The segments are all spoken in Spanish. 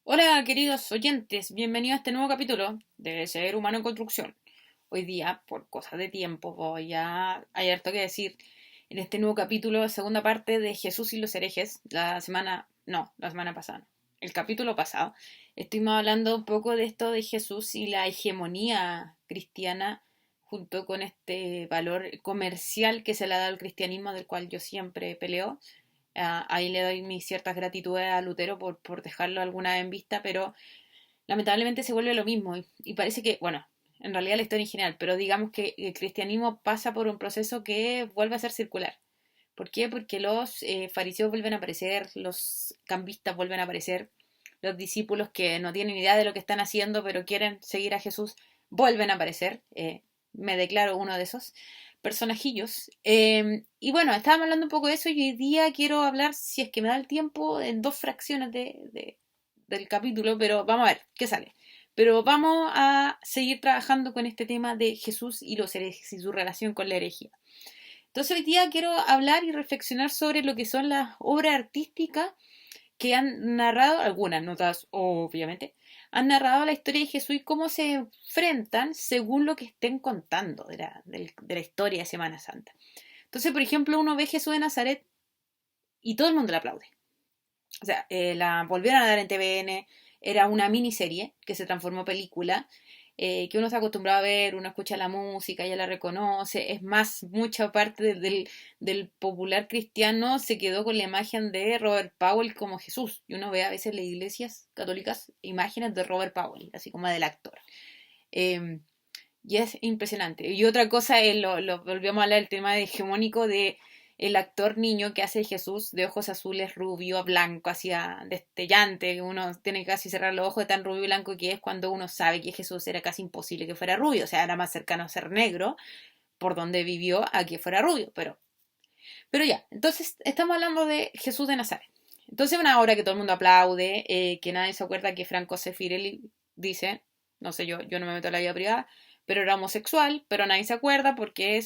Hola, queridos oyentes, bienvenidos a este nuevo capítulo de Ser Humano en Construcción. Hoy día, por cosas de tiempo, hay harto que decir en este nuevo capítulo, segunda parte de Jesús y los herejes. La semana pasada, no, el capítulo pasado, estuvimos hablando un poco de esto de Jesús y la hegemonía cristiana junto con este valor comercial que se le ha dado al cristianismo, del cual yo siempre peleo. Ahí le doy mis ciertas gratitudes a Lutero por dejarlo alguna vez en vista, pero lamentablemente se vuelve lo mismo y parece que, bueno, en realidad la historia en general, pero digamos que el cristianismo pasa por un proceso que vuelve a ser circular. ¿Por qué? Porque los fariseos vuelven a aparecer, los cambistas vuelven a aparecer, los discípulos que no tienen idea de lo que están haciendo pero quieren seguir a Jesús vuelven a aparecer. Me declaro uno de esos personajillos. Y bueno, estábamos hablando un poco de eso y hoy día quiero hablar, si es que me da el tiempo, en dos fracciones del capítulo, pero vamos a ver qué sale. Pero vamos a seguir trabajando con este tema de Jesús y los herejes y su relación con la herejía. Entonces hoy día quiero hablar y reflexionar sobre lo que son las obras artísticas que han narrado, algunas notas obviamente, han narrado la historia de Jesús y cómo se enfrentan según lo que estén contando de la historia de Semana Santa. Entonces, por ejemplo, uno ve Jesús de Nazaret y todo el mundo le aplaude. O sea, la volvieron a dar en TVN, era una miniserie que se transformó en película, que uno está acostumbrado a ver, uno escucha la música, ya la reconoce, es más, mucha parte del popular cristiano se quedó con la imagen de Robert Powell como Jesús, y uno ve a veces en las iglesias católicas imágenes de Robert Powell, así como del actor. Eh, y es impresionante. Y otra cosa, lo volvemos a hablar del tema de hegemónico de el actor niño que hace Jesús de ojos azules, rubio, blanco, hacia destellante, que uno tiene que casi cerrar los ojos de tan rubio y blanco que es cuando uno sabe que Jesús era casi imposible que fuera rubio, o sea, era más cercano a ser negro por donde vivió a que fuera rubio, pero ya, entonces estamos hablando de Jesús de Nazaret. Entonces una obra que todo el mundo aplaude, que nadie se acuerda que Franco Sefirelli dice, no sé, yo no me meto en la vida privada, pero era homosexual, pero nadie se acuerda porque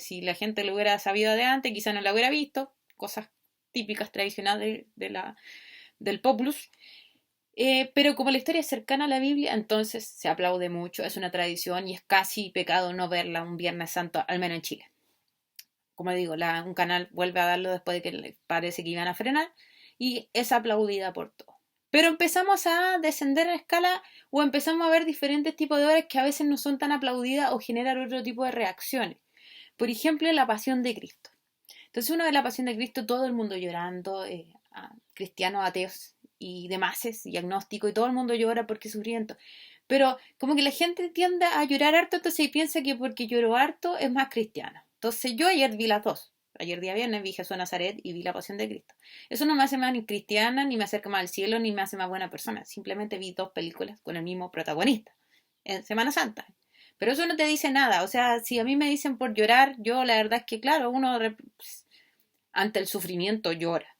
si la gente lo hubiera sabido de antes, quizá no la hubiera visto, cosas típicas tradicionales del populus. Pero como la historia es cercana a la Biblia, entonces se aplaude mucho, es una tradición y es casi pecado no verla un Viernes Santo, al menos en Chile. Como digo, un canal vuelve a darlo después de que le parece que iban a frenar y es aplaudida por todo. Pero empezamos a descender en escala o empezamos a ver diferentes tipos de obras que a veces no son tan aplaudidas o generan otro tipo de reacciones. Por ejemplo, la Pasión de Cristo. Entonces uno ve la Pasión de Cristo, todo el mundo llorando, cristianos, ateos y demás, y agnósticos, y todo el mundo llora porque es sufriendo. Pero como que la gente tiende a llorar harto, entonces piensa que porque lloró harto es más cristiano. Entonces yo ayer vi las dos. Ayer día viernes vi Jesús de Nazaret y vi la Pasión de Cristo. Eso no me hace más ni cristiana, ni me acerca más al cielo, ni me hace más buena persona. Simplemente vi dos películas con el mismo protagonista en Semana Santa. Pero eso no te dice nada. O sea, si a mí me dicen por llorar, yo la verdad es que, claro, uno ante el sufrimiento llora.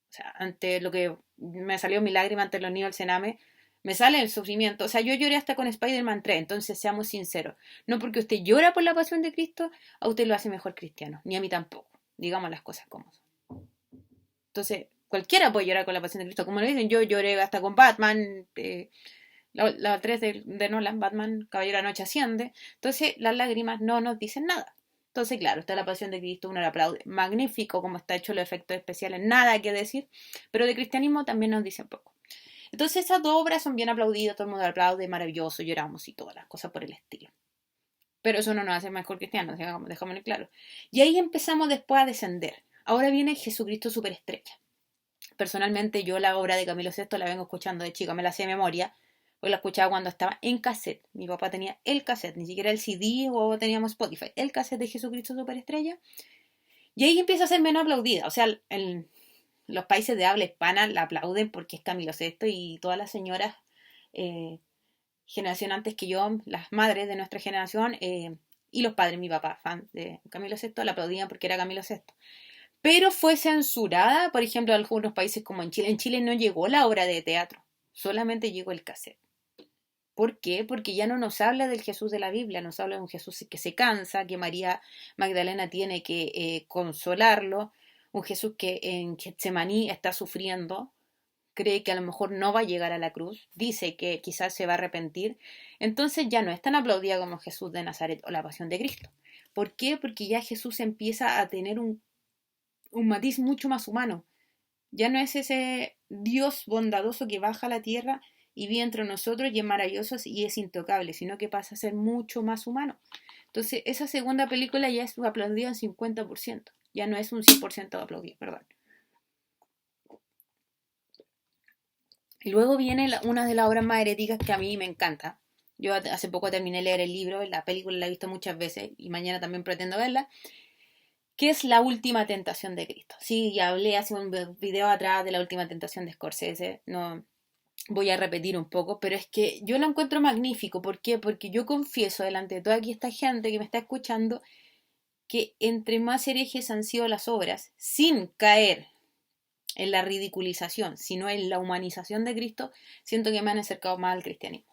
O sea, ante lo que me salió mi lágrima ante los niños del Sename, me sale el sufrimiento. O sea, yo lloré hasta con Spider-Man 3, entonces seamos sinceros. No porque usted llora por la pasión de Cristo, a usted lo hace mejor cristiano, ni a mí tampoco. Digamos las cosas como son. Entonces, cualquiera puede llorar con la pasión de Cristo. Como lo dicen, yo lloré hasta con Batman, la 3 de Nolan, Batman, Caballero de la Noche Asciende. Entonces, las lágrimas no nos dicen nada. Entonces, claro, está la Pasión de Cristo, uno la aplaude. Magnífico como está hecho los efectos especiales, nada que decir, pero de cristianismo también nos dice poco. Entonces, esas dos obras son bien aplaudidas, todo el mundo la aplaude, maravilloso, lloramos y todas las cosas por el estilo. Pero eso no nos hace mejor cristianos, dejámoslo claro. Y ahí empezamos después a descender. Ahora viene Jesucristo Superestrella. Personalmente, yo la obra de Camilo Sesto la vengo escuchando de chica, me la sé de memoria. Hoy la escuchaba cuando estaba en cassette. Mi papá tenía el cassette, ni siquiera el CD o teníamos Spotify. El cassette de Jesucristo Superestrella. Y ahí empieza a ser menos aplaudida. O sea, los países de habla hispana la aplauden porque es Camilo Sesto y todas las señoras eh, generación antes que yo, las madres de nuestra generación y los padres, mi papá, fan de Camilo Sesto, la aplaudían porque era Camilo Sesto. Pero fue censurada, por ejemplo, en algunos países como en Chile. En Chile no llegó la obra de teatro, solamente llegó el cassette. ¿Por qué? Porque ya no nos habla del Jesús de la Biblia, nos habla de un Jesús que se cansa, que María Magdalena tiene que consolarlo, un Jesús que en Getsemaní está sufriendo, cree que a lo mejor no va a llegar a la cruz, dice que quizás se va a arrepentir, entonces ya no es tan aplaudida como Jesús de Nazaret o la Pasión de Cristo. ¿Por qué? Porque ya Jesús empieza a tener un matiz mucho más humano. Ya no es ese Dios bondadoso que baja a la tierra y vive entre nosotros y es maravilloso y es intocable, sino que pasa a ser mucho más humano. Entonces, esa segunda película ya es aplaudida en 50%. Ya no es un 100% aplaudido, perdón. Y luego viene una de las obras más heréticas que a mí me encanta. Yo hace poco terminé de leer el libro, la película la he visto muchas veces y mañana también pretendo verla, que es La Última Tentación de Cristo. Sí, ya hablé hace un video atrás de La Última Tentación de Scorsese, no voy a repetir un poco, pero es que yo lo encuentro magnífico. ¿Por qué? Porque yo confieso delante de toda aquí esta gente que me está escuchando que entre más herejes han sido las obras, sin caer en la ridiculización, sino en la humanización de Cristo, siento que me han acercado más al cristianismo.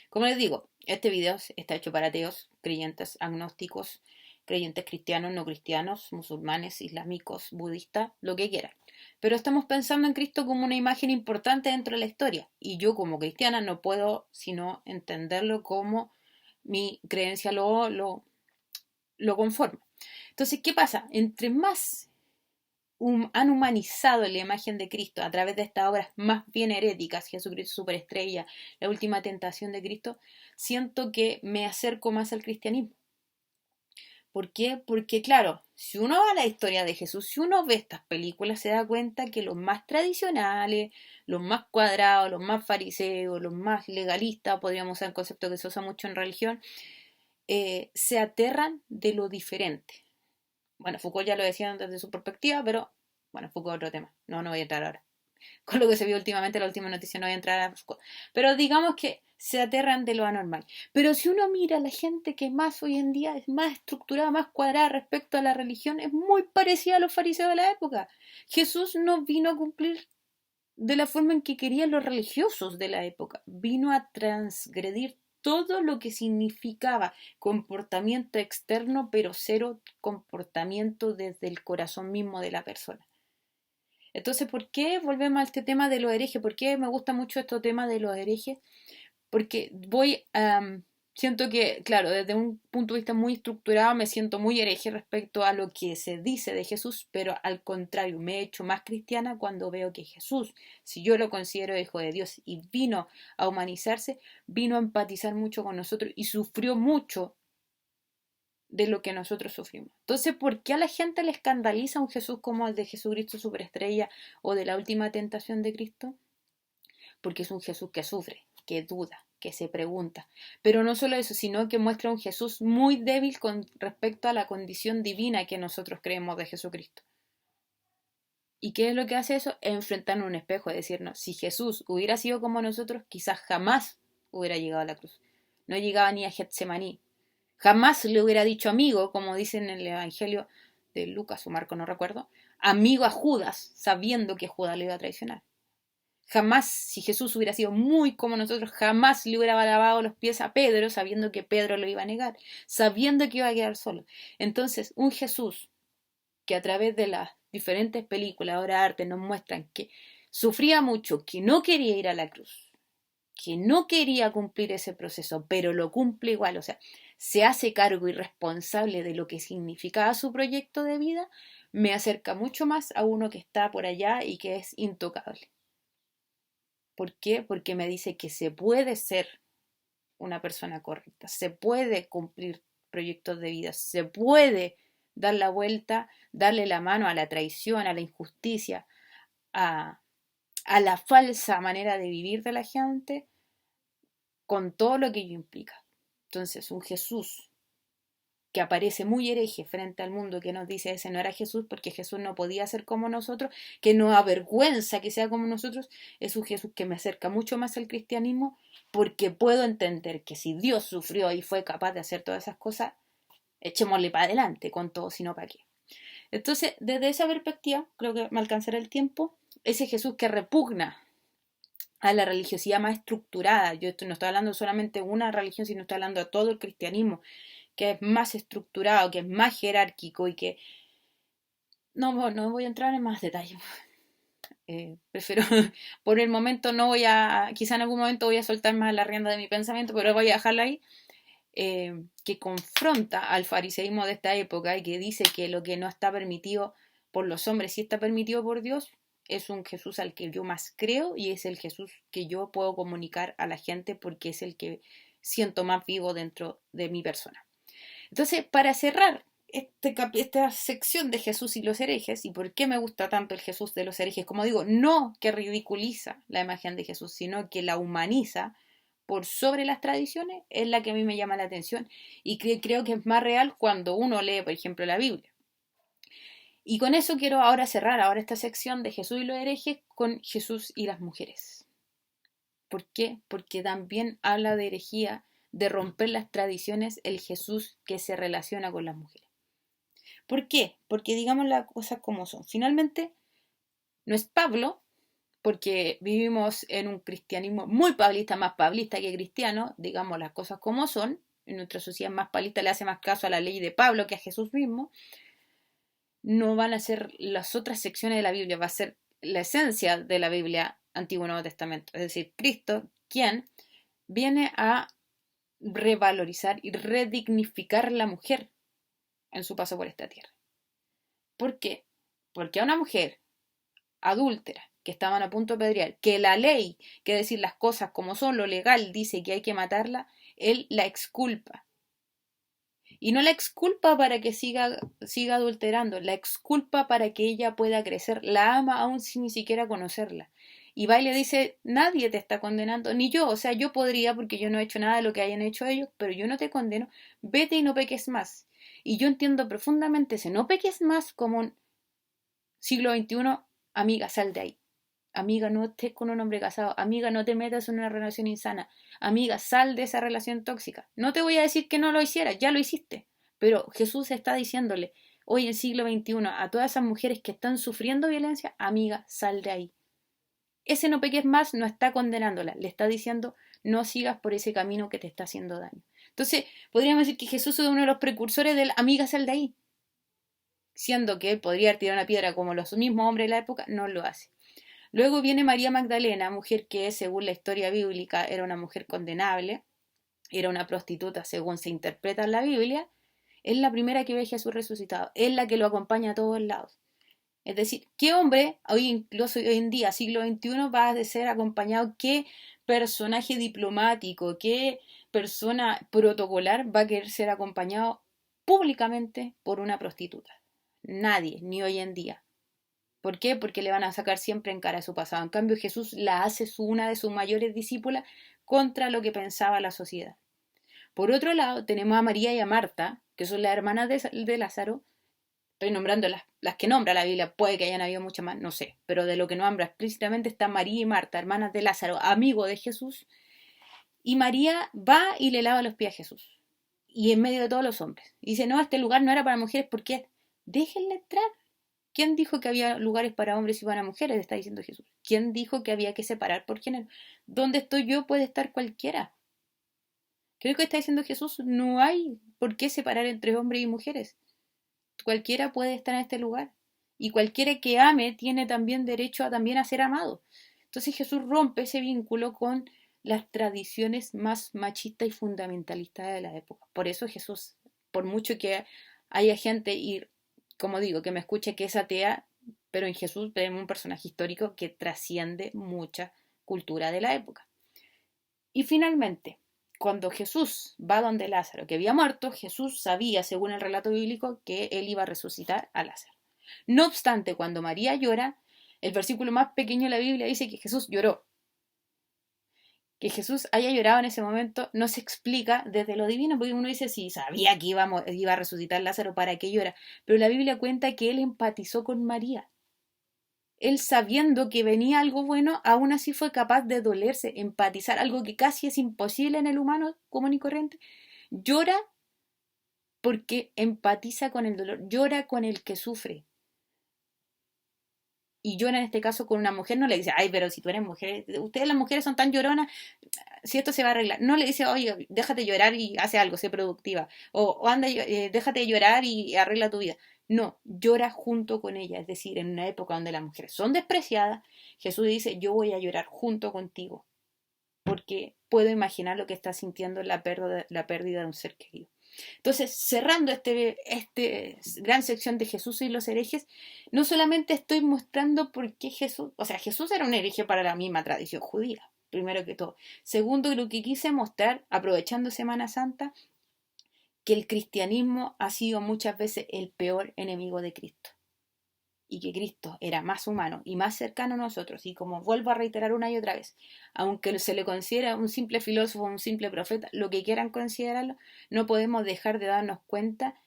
Como les digo, este video está hecho para ateos, creyentes, agnósticos, creyentes cristianos, no cristianos, musulmanes, islámicos, budistas, lo que quieran. Pero estamos pensando en Cristo como una imagen importante dentro de la historia. Y yo como cristiana no puedo sino entenderlo como mi creencia lo conforma. Entonces, ¿qué pasa? Entre más han humanizado la imagen de Cristo a través de estas obras más bien heréticas, Jesucristo Superestrella, La Última Tentación de Cristo, siento que me acerco más al cristianismo. ¿Por qué? Porque claro, si uno va a la historia de Jesús, si uno ve estas películas, se da cuenta que los más tradicionales, los más cuadrados, los más fariseos, los más legalistas, podríamos usar el concepto que se usa mucho en religión, se aterran de lo diferente. Bueno, Foucault ya lo decía desde su perspectiva, pero bueno, Foucault es otro tema. No voy a entrar ahora. Con lo que se vio últimamente, la última noticia, no voy a entrar a Foucault. Pero digamos que se aterran de lo anormal. Pero si uno mira a la gente que más hoy en día es más estructurada, más cuadrada respecto a la religión, es muy parecida a los fariseos de la época. Jesús no vino a cumplir de la forma en que querían los religiosos de la época. Vino a transgredir todo lo que significaba comportamiento externo, pero cero comportamiento desde el corazón mismo de la persona. Entonces, ¿por qué volvemos a este tema de los herejes? ¿Por qué me gusta mucho este tema de los herejes? Porque siento que, claro, desde un punto de vista muy estructurado me siento muy hereje respecto a lo que se dice de Jesús, pero al contrario, me he hecho más cristiana cuando veo que Jesús, si yo lo considero hijo de Dios y vino a humanizarse, vino a empatizar mucho con nosotros y sufrió mucho de lo que nosotros sufrimos. Entonces, ¿por qué a la gente le escandaliza un Jesús como el de Jesucristo Superestrella o de la Última Tentación de Cristo? Porque es un Jesús que sufre, que duda, que se pregunta. Pero no solo eso, sino que muestra un Jesús muy débil con respecto a la condición divina que nosotros creemos de Jesucristo. ¿Y qué es lo que hace eso? Enfrentarnos a un espejo, es decirnos, si Jesús hubiera sido como nosotros, quizás jamás hubiera llegado a la cruz. No llegaba ni a Getsemaní. Jamás le hubiera dicho amigo, como dice en el Evangelio de Lucas o Marco, no recuerdo, amigo a Judas, sabiendo que Judas le iba a traicionar. Jamás, si Jesús hubiera sido muy como nosotros, jamás le hubiera lavado los pies a Pedro, sabiendo que Pedro lo iba a negar, sabiendo que iba a quedar solo. Entonces, un Jesús que a través de las diferentes películas, obras de arte, nos muestran que sufría mucho, que no quería ir a la cruz, que no quería cumplir ese proceso, pero lo cumple igual, o sea, se hace cargo y responsable de lo que significaba su proyecto de vida, me acerca mucho más a uno que está por allá y que es intocable. ¿Por qué? Porque me dice que se puede ser una persona correcta, se puede cumplir proyectos de vida, se puede dar la vuelta, darle la mano a la traición, a la injusticia, a la falsa manera de vivir de la gente, con todo lo que ello implica. Entonces, un Jesús que aparece muy hereje frente al mundo, que nos dice ese no era Jesús porque Jesús no podía ser como nosotros, que nos avergüenza que sea como nosotros, es un Jesús que me acerca mucho más al cristianismo porque puedo entender que si Dios sufrió y fue capaz de hacer todas esas cosas, echémosle para adelante con todo, sino para qué. Entonces, desde esa perspectiva, creo que me alcanzará el tiempo, ese Jesús que repugna a la religiosidad más estructurada, yo no estoy hablando solamente de una religión, sino estoy hablando de todo el cristianismo, que es más estructurado, que es más jerárquico y que... No voy a entrar en más detalles. Prefiero, por el momento no voy a, quizá en algún momento voy a soltar más la rienda de mi pensamiento, pero voy a dejarla ahí, que confronta al fariseísmo de esta época y que dice que lo que no está permitido por los hombres sí está permitido por Dios. Es un Jesús al que yo más creo y es el Jesús que yo puedo comunicar a la gente porque es el que siento más vivo dentro de mi persona. Entonces, para cerrar esta sección de Jesús y los herejes, y por qué me gusta tanto el Jesús de los herejes, como digo, no que ridiculiza la imagen de Jesús, sino que la humaniza por sobre las tradiciones, es la que a mí me llama la atención y creo que es más real cuando uno lee, por ejemplo, la Biblia. Y con eso quiero ahora cerrar ahora esta sección de Jesús y los herejes con Jesús y las mujeres. ¿Por qué? Porque también habla de herejía, de romper las tradiciones, el Jesús que se relaciona con las mujeres. ¿Por qué? Porque digamos las cosas como son. Finalmente, no es Pablo, porque vivimos en un cristianismo muy pablista, más pablista que cristiano, digamos las cosas como son. En nuestra sociedad más pablista le hace más caso a la ley de Pablo que a Jesús mismo. No van a ser las otras secciones de la Biblia, va a ser la esencia de la Biblia Antiguo y Nuevo Testamento. Es decir, Cristo, quien viene a revalorizar y redignificar la mujer en su paso por esta tierra. ¿Por qué? Porque a una mujer adúltera que estaban a punto de apedrear, que la ley, que decir las cosas como son, lo legal dice que hay que matarla, él la exculpa. Y no la exculpa para que siga adulterando, la exculpa para que ella pueda crecer, la ama aún sin ni siquiera conocerla. Y va y le dice, nadie te está condenando, ni yo, o sea, yo podría porque yo no he hecho nada de lo que hayan hecho ellos, pero yo no te condeno, vete y no peques más. Y yo entiendo profundamente ese no peques más como un siglo XXI, amiga, sal de ahí. Amiga, no estés con un hombre casado. Amiga, no te metas en una relación insana. Amiga, sal de esa relación tóxica. No te voy a decir que no lo hicieras, ya lo hiciste. Pero Jesús está diciéndole hoy en siglo XXI a todas esas mujeres que están sufriendo violencia, amiga, sal de ahí. Ese no peques más no está condenándola, le está diciendo no sigas por ese camino que te está haciendo daño. Entonces, podríamos decir que Jesús es uno de los precursores del amiga, sal de ahí. Siendo que él podría tirar una piedra como los mismos hombres de la época, no lo hace. Luego viene María Magdalena, mujer que según la historia bíblica era una mujer condenable, era una prostituta según se interpreta en la Biblia, es la primera que ve a Jesús resucitado, es la que lo acompaña a todos lados. Es decir, ¿qué hombre, incluso hoy en día, siglo XXI, va a ser acompañado? ¿Qué personaje diplomático, qué persona protocolar va a querer ser acompañado públicamente por una prostituta? Nadie, ni hoy en día. ¿Por qué? Porque le van a sacar siempre en cara su pasado. En cambio, Jesús la hace una de sus mayores discípulas contra lo que pensaba la sociedad. Por otro lado, tenemos a María y a Marta, que son las hermanas de Lázaro. Estoy nombrando las que nombra la Biblia, puede que hayan habido muchas más, no sé, pero de lo que nombra explícitamente está María y Marta, hermanas de Lázaro, amigo de Jesús, y María va y le lava los pies a Jesús, y en medio de todos los hombres. Y dice, no, este lugar no era para mujeres, ¿por qué? Déjenla entrar. ¿Quién dijo que había lugares para hombres y para mujeres? Está diciendo Jesús. ¿Quién dijo que había que separar por género? ¿Dónde estoy yo puede estar cualquiera? Creo que está diciendo Jesús, no hay por qué separar entre hombres y mujeres. Cualquiera puede estar en este lugar. Y cualquiera que ame tiene también derecho a también a ser amado. Entonces Jesús rompe ese vínculo con las tradiciones más machistas y fundamentalistas de la época. Por eso Jesús, por mucho que haya gente y como digo, que me escuche que es atea, pero en Jesús tenemos un personaje histórico que trasciende mucha cultura de la época. Y finalmente, cuando Jesús va donde Lázaro, que había muerto, Jesús sabía, según el relato bíblico, que él iba a resucitar a Lázaro. No obstante, cuando María llora, el versículo más pequeño de la Biblia dice que Jesús lloró. Que Jesús haya llorado en ese momento no se explica desde lo divino, porque uno dice, si sabía que iba a resucitar Lázaro, ¿para qué llora? Pero la Biblia cuenta que él empatizó con María. Él sabiendo que venía algo bueno, aún así fue capaz de dolerse, empatizar, algo que casi es imposible en el humano común y corriente. Llora porque empatiza con el dolor, llora con el que sufre. Y llora en este caso con una mujer, no le dice, ay, pero si tú eres mujer, ustedes las mujeres son tan lloronas, si esto se va a arreglar. No le dice, oye, déjate llorar y hace algo, sé productiva. O anda, déjate llorar y arregla tu vida. No, llora junto con ella. Es decir, en una época donde las mujeres son despreciadas, Jesús dice, yo voy a llorar junto contigo, porque puedo imaginar lo que está sintiendo la pérdida de un ser querido. Entonces, cerrando este gran sección de Jesús y los herejes, no solamente estoy mostrando por qué Jesús, o sea, Jesús era un hereje para la misma tradición judía, primero que todo. Segundo, lo que quise mostrar, aprovechando Semana Santa, que el cristianismo ha sido muchas veces el peor enemigo de Cristo. Y que Cristo era más humano y más cercano a nosotros. Y como vuelvo a reiterar una y otra vez, aunque se le considera un simple filósofo, un simple profeta, lo que quieran considerarlo, no podemos dejar de darnos cuenta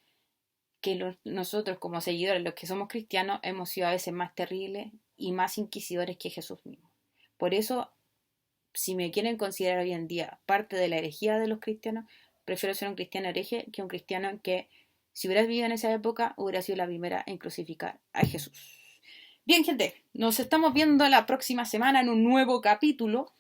que nosotros como seguidores, los que somos cristianos, hemos sido a veces más terribles y más inquisidores que Jesús mismo. Por eso, si me quieren considerar hoy en día parte de la herejía de los cristianos, prefiero ser un cristiano hereje que un cristiano que, si hubieras vivido en esa época, hubiera sido la primera en crucificar a Jesús. Bien, gente, nos estamos viendo la próxima semana en un nuevo capítulo.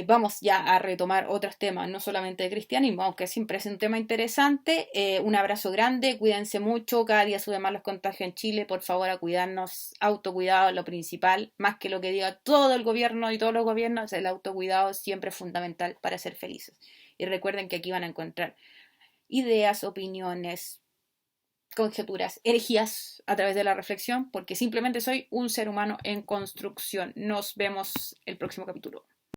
Vamos ya a retomar otros temas, no solamente de cristianismo, aunque siempre es un tema interesante. Un abrazo grande, cuídense mucho, cada día suben más los contagios en Chile, por favor a cuidarnos, autocuidado es lo principal, más que lo que diga todo el gobierno y todos los gobiernos, el autocuidado siempre es fundamental para ser felices. Y recuerden que aquí van a encontrar ideas, opiniones, conjeturas, herejías a través de la reflexión, porque simplemente soy un ser humano en construcción. Nos vemos el próximo capítulo.